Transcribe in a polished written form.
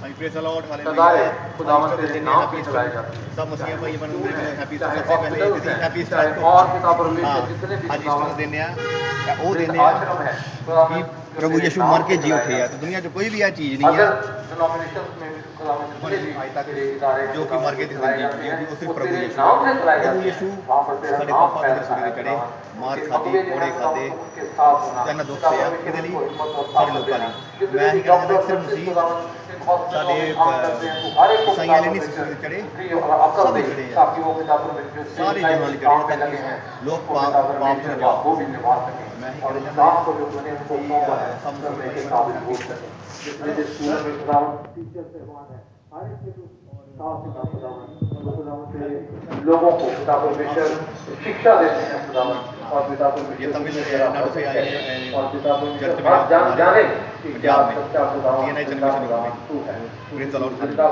भाई press allowed वाले नज़ारे खुदावंद तेरे नाम पे चलाए जाते हैं। सब मसीह भाई बन हैप्पी चाहे सबसे पहले हॉस्पिटल्स हैं, हैप्पी चाहे स्टार्ट और किताब परमेश्वर जितने भी आज ईस्टर देने आ या वो देने आ आश्रम है कि प्रभु यीशु मर के जी उठे आ तो दुनिया जो कोई भी यह चीज़ नहीं है अगर डिनोमिनेशंस में खुदावंद जितने भी आज तक तेरे इदारे जो कि मर के थे चलाए जी जाते हैं, वो सिर्फ वो प्रभु तेरे यीशु नाम से चलाए प्रभु जाते यीशु हैं। वहाँ पर तेरा साढ़े नाम पापा फैल के रहा सूर्य है चढ़े खुदावंद। मार उनके खादी मकबरे जो कोड़े हैं खादे खुदावंद, उनके साथ होना, जन्नत दुख खुदावंद से में कितने कितनी लिए हिम्मत और सारे ताकत लोग देना। वाली जितने मैं भी ही कहना डॉक्टर सिर्फ नर्सेस मसीह खुदावंद हॉस्पिटलों में साढ़े काम करते हैं, तो हर एक को ईसाइयाँ खुदावंद लेनी बेशक चढ़े फ्री और अकल सब दे, चढ़े हैं ताकि वो खुदावंद में जो सारे सेवाएं जहान काम चढ़े पे लगे ताकि हैं लोग उसको पाप खुदावंद पाप परमेश्वर से जाओ वो भी निभा सकें मैं ही और कहना उस चाहता काम को जो उन्होंने उनको कि सौंपा है सब करने के मुसलमान काबिल हो सके। जितने जो स्कूल में खुदावंद टीचर साहबान है, हर एक के जो साथ होगा खुदावंद, वो खुदावंद से लोगों को खुदा परमेश्वर शिक्षा देते हैं खुदावंद, और पिता ये परमेश्वर तमिल की तेरा नाडु से आई है, है और पिता चर्च परमेश्वर में हर जाने कि क्या पंजाब में सच्चा खुदावंद DNA जिंदा जनरेशन खुदावंद तू है, प्रेज द लॉर्ड जिंदा खुदा